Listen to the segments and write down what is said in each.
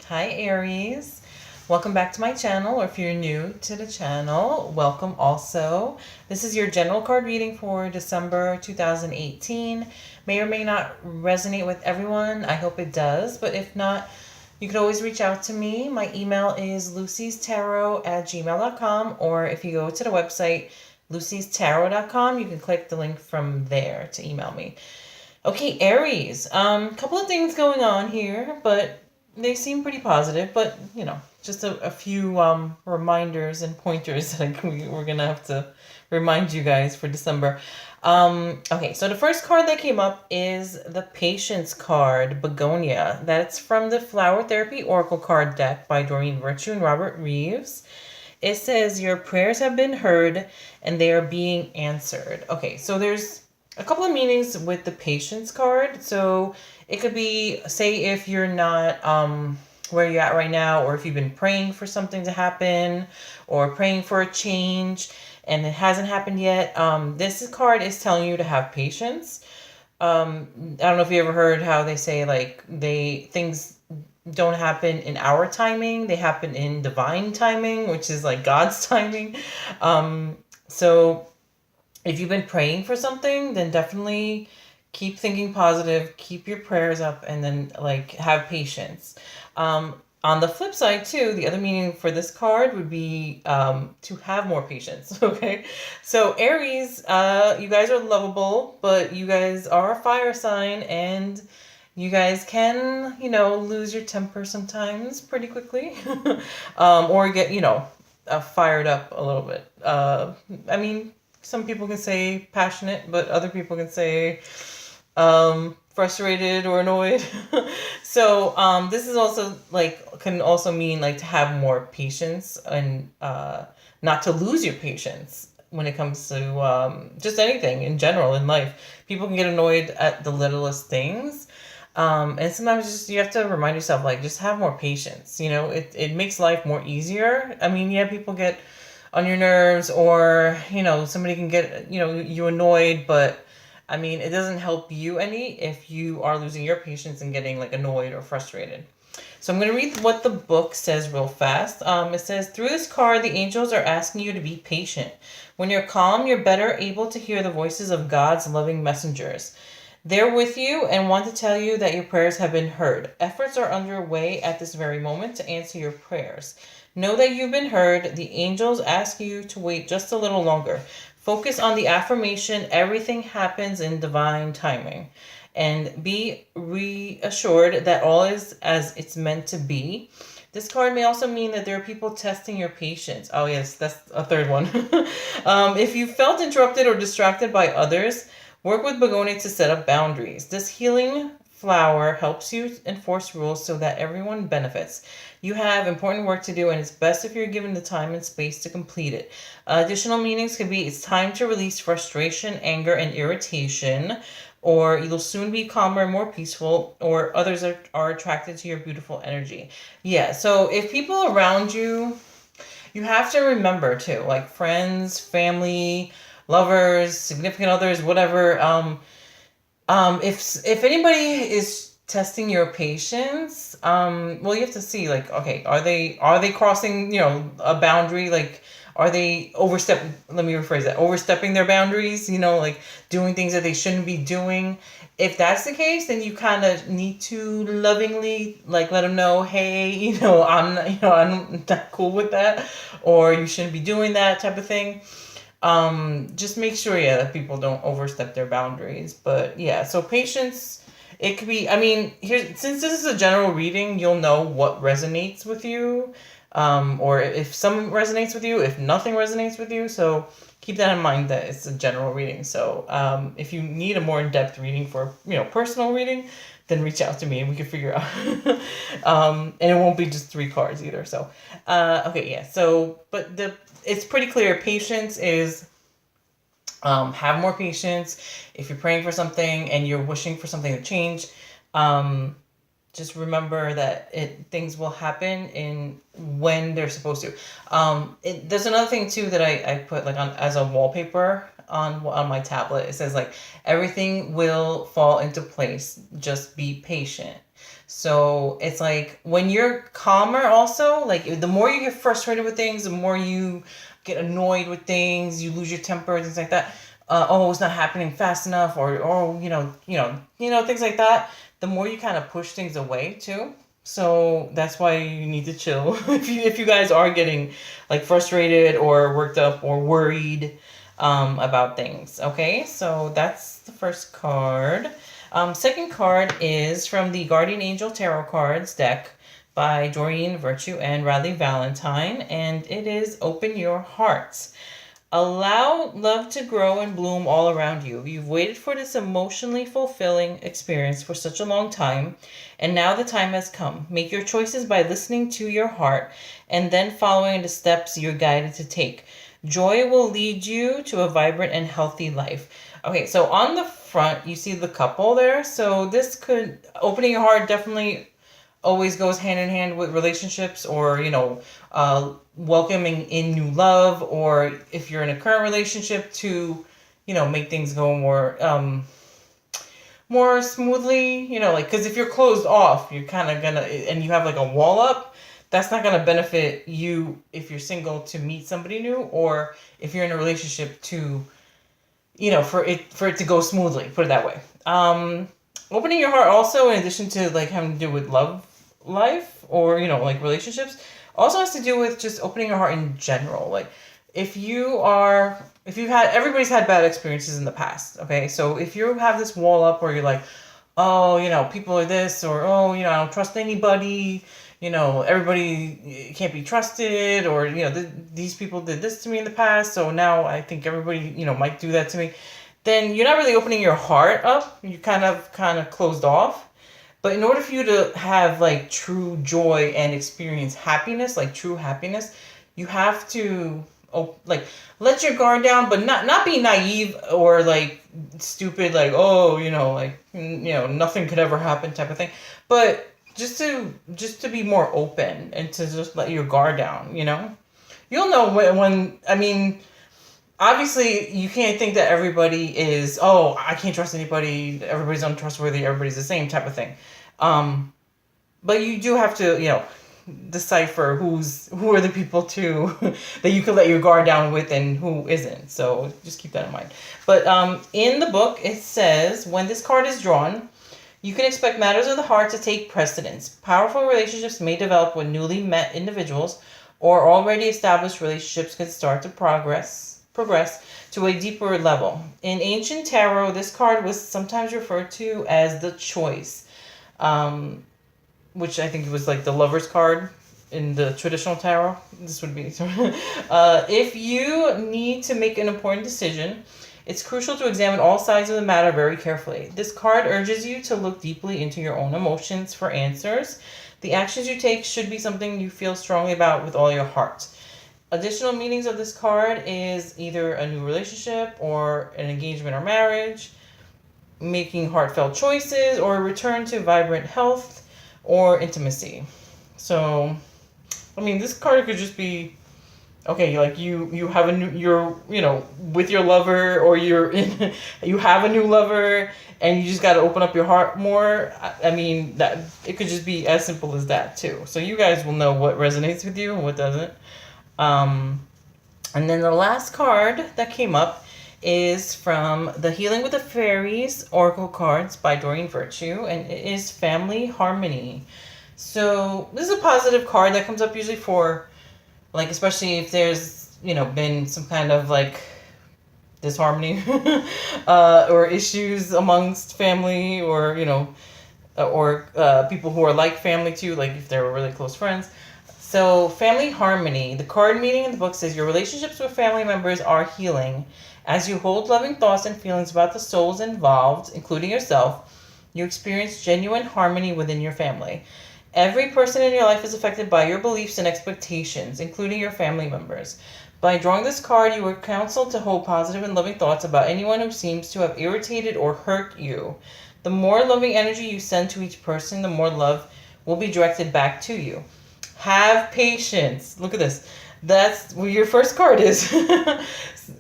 Hi Aries, welcome back to my channel, or if you're new to the channel, welcome also. This is your general card reading for December 2018. May or may not resonate with everyone. I hope it does, but if not, you can always reach out to me. My email is lucy'starot@gmail.com, or if you go to the website lucy'starot.com, you can click the link from there to email me. Okay, Aries. Couple of things going on here, but they seem pretty positive. But just a few reminders and pointers that we're gonna have to remind you guys for December. Okay, so the first card that came up is the Patience card, Begonia. That's from the Flower Therapy Oracle card deck by Doreen Virtue and Robert Reeves. It says your prayers have been heard and they are being answered. Okay, so there's a couple of meanings with the Patience card. So it could be, say, if you're not where you're at right now, or if you've been praying for something to happen or praying for a change and it hasn't happened yet. This card is telling you to have patience. I don't know if you ever heard how they say, like, things don't happen in our timing, they happen in divine timing, which is like God's timing. So if you've been praying for something, then definitely keep thinking positive, keep your prayers up, and then like have patience. On the flip side too, the other meaning for this card would be to have more patience. Okay, so Aries, you guys are lovable, but you guys are a fire sign, and you guys can, lose your temper sometimes pretty quickly, or get, fired up a little bit. I mean, some people can say passionate, but other people can say frustrated or annoyed. So this is also can also mean like to have more patience and not to lose your patience when it comes to just anything in general in life. People can get annoyed at the littlest things. And sometimes just you have to remind yourself, like, just have more patience. It makes life more easier. I mean, yeah, people get on your nerves, or somebody can get you annoyed, but I mean, it doesn't help you any if you are losing your patience and getting like annoyed or frustrated. So I'm going to read what the book says real fast. It says, through this card, the angels are asking you to be patient. When you're calm, you're better able to hear the voices of God's loving messengers. They're with you and want to tell you that your prayers have been heard. Efforts are underway at this very moment to answer your prayers. Know that you've been heard. The angels ask you to wait just a little longer. Focus on the affirmation, everything happens in divine timing. And be reassured that all is as it's meant to be. This card may also mean that there are people testing your patience. Oh, yes, that's a third one. If you felt interrupted or distracted by others, work with Begonia to set up boundaries. This healing flower helps you enforce rules so that everyone benefits. You have important work to do, and it's best if you're given the time and space to complete it. Additional meanings could be it's time to release frustration, anger, and irritation, or you'll soon be calmer and more peaceful, or others are attracted to your beautiful energy. Yeah, so if people around you, you have to remember too, like friends, family, lovers, significant others, whatever. If anybody is testing your patience, well, you have to see, like, okay, are they crossing, a boundary? Like, are they overstepping? Let me rephrase that. Overstepping their boundaries, like doing things that they shouldn't be doing. If that's the case, then you kind of need to lovingly, like, let them know, hey, I'm not cool with that, or you shouldn't be doing that type of thing. Just make sure, yeah, that people don't overstep their boundaries. But yeah, so patience, it could be, I mean, since this is a general reading, you'll know what resonates with you, or if some resonates with you, if nothing resonates with you. So keep that in mind, that it's a general reading. So if you need a more in-depth reading for, personal reading, then reach out to me and we can figure out. And it won't be just 3 cards either. So, okay, yeah. So, but it's pretty clear. Patience is, have more patience. If you're praying for something and you're wishing for something to change, just remember that things will happen in when they're supposed to. There's another thing too that I put like on as a wallpaper on my tablet. It says like everything will fall into place. Just be patient. So it's like when you're calmer, also like the more you get frustrated with things, the more you get annoyed with things, you lose your temper, things like that. Oh, it's not happening fast enough, or oh, things like that. The more you kind of push things away too. So that's why you need to chill. If you guys are getting like frustrated or worked up or worried about things. Okay, so that's the first card. Second card is from the Guardian Angel Tarot Cards deck by Doreen Virtue and Riley Valentine, and it is Open Your Hearts. Allow love to grow and bloom all around you. You've waited for this emotionally fulfilling experience for such a long time, and now the time has come. Make your choices by listening to your heart and then following the steps you're guided to take. Joy will lead you to a vibrant and healthy life. Okay, so on the front, you see the couple there. So this could, opening your heart definitely always goes hand in hand with relationships, or welcoming in new love, or if you're in a current relationship, to make things go more smoothly, like, because if you're closed off, you're kind of gonna, and you have like a wall up, that's not gonna benefit you if you're single to meet somebody new, or if you're in a relationship to for it to go smoothly, put it that way. Opening your heart also, in addition to like having to do with love life, or like relationships, also has to do with just opening your heart in general. Like if you've had, everybody's had bad experiences in the past. Okay, so if you have this wall up where you're like, oh, people are this, or oh, I don't trust anybody, everybody can't be trusted, or these people did this to me in the past, so now I think everybody might do that to me, then you're not really opening your heart up. You kind of closed off. But in order for you to have like true joy and experience happiness, like true happiness, you have to like let your guard down, but not be naive or like stupid, like oh nothing could ever happen type of thing. But just to be more open and to just let your guard down. You'll know when I mean. Obviously, you can't think that everybody is, oh, I can't trust anybody, everybody's untrustworthy, everybody's the same type of thing. But you do have to, decipher who are the people to that you can let your guard down with and who isn't. So just keep that in mind. But in the book, it says, when this card is drawn, you can expect matters of the heart to take precedence. Powerful relationships may develop when newly met individuals or already established relationships can start to progress to a deeper level. In ancient tarot, this card was sometimes referred to as the choice, which I think was like the lover's card in the traditional tarot. This would be if you need to make an important decision, it's crucial to examine all sides of the matter very carefully. This card urges you to look deeply into your own emotions for answers. The actions you take should be something you feel strongly about with all your heart. Additional meanings of this card is either a new relationship or an engagement or marriage, making heartfelt choices, or a return to vibrant health or intimacy. So, I mean, this card could just be, okay, like you have you're with your lover, or you have a new lover, and you just got to open up your heart more. I mean, that it could just be as simple as that too. So you guys will know what resonates with you and what doesn't. And then the last card that came up is from the Healing with the Fairies Oracle cards by Doreen Virtue, and it is Family Harmony. So this is a positive card that comes up usually for, like, especially if there's, been some kind of like disharmony or issues amongst family, or, people who are like family too, like if they're really close friends. So, family harmony. The card meaning in the book says your relationships with family members are healing. As you hold loving thoughts and feelings about the souls involved, including yourself, you experience genuine harmony within your family. Every person in your life is affected by your beliefs and expectations, including your family members. By drawing this card, you are counseled to hold positive and loving thoughts about anyone who seems to have irritated or hurt you. The more loving energy you send to each person, the more love will be directed back to you. Have patience. Look at this. That's what your first card is.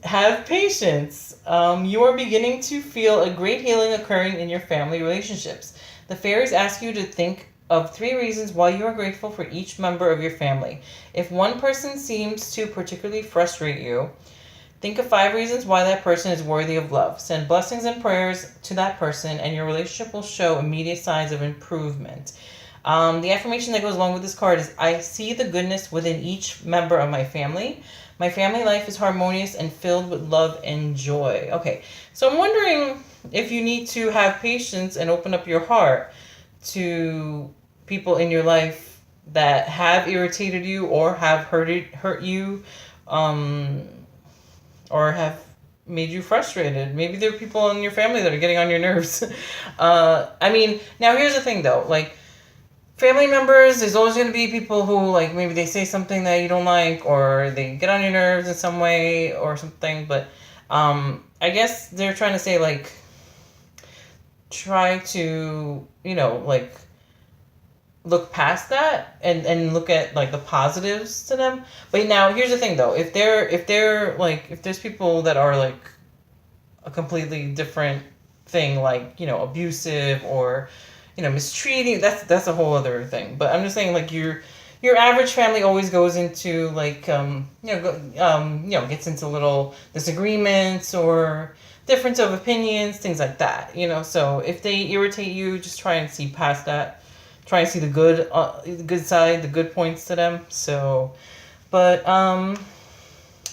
Have patience. You are beginning to feel a great healing occurring in your family relationships. The fairies ask you to think of 3 reasons why you are grateful for each member of your family. If one person seems to particularly frustrate you, think of 5 reasons why that person is worthy of love. Send blessings and prayers to that person, and your relationship will show immediate signs of improvement. The affirmation that goes along with this card is I see the goodness within each member of my family. My family life is harmonious and filled with love and joy. Okay, so I'm wondering if you need to have patience and open up your heart to people in your life that have irritated you or have hurt you, um, or have made you frustrated. Maybe there are people in your family that are getting on your nerves. I mean, now here's the thing though, like family members, there's always going to be people who, like, maybe they say something that you don't like, or they get on your nerves in some way or something, but I guess they're trying to say, like, try to, like, look past that and look at, like, the positives to them. But now, here's the thing, though. If there's people that are, like, a completely different thing, like, abusive or mistreating, that's a whole other thing. But I'm just saying, like, your average family always goes into, like, gets into little disagreements or difference of opinions, things like that. So if they irritate you, just try and see past that. Try and see the good side, the good points to them. So, but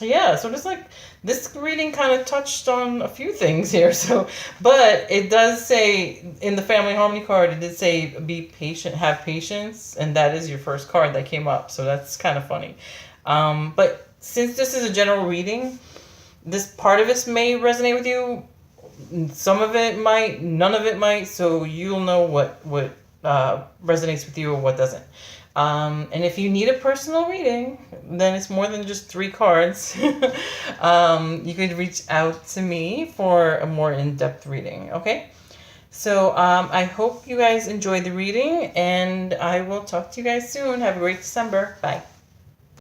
yeah, so just like this reading kind of touched on a few things here. So, but it does say in the family harmony card, it did say be patient, have patience, and that is your first card that came up. So that's kind of funny. But since this is a general reading, this part of it may resonate with you. Some of it might, none of it might. So you'll know what resonates with you or what doesn't. And if you need a personal reading, then it's more than just 3 cards. You can reach out to me for a more in-depth reading, okay? So I hope you guys enjoyed the reading, and I will talk to you guys soon. Have a great December. Bye.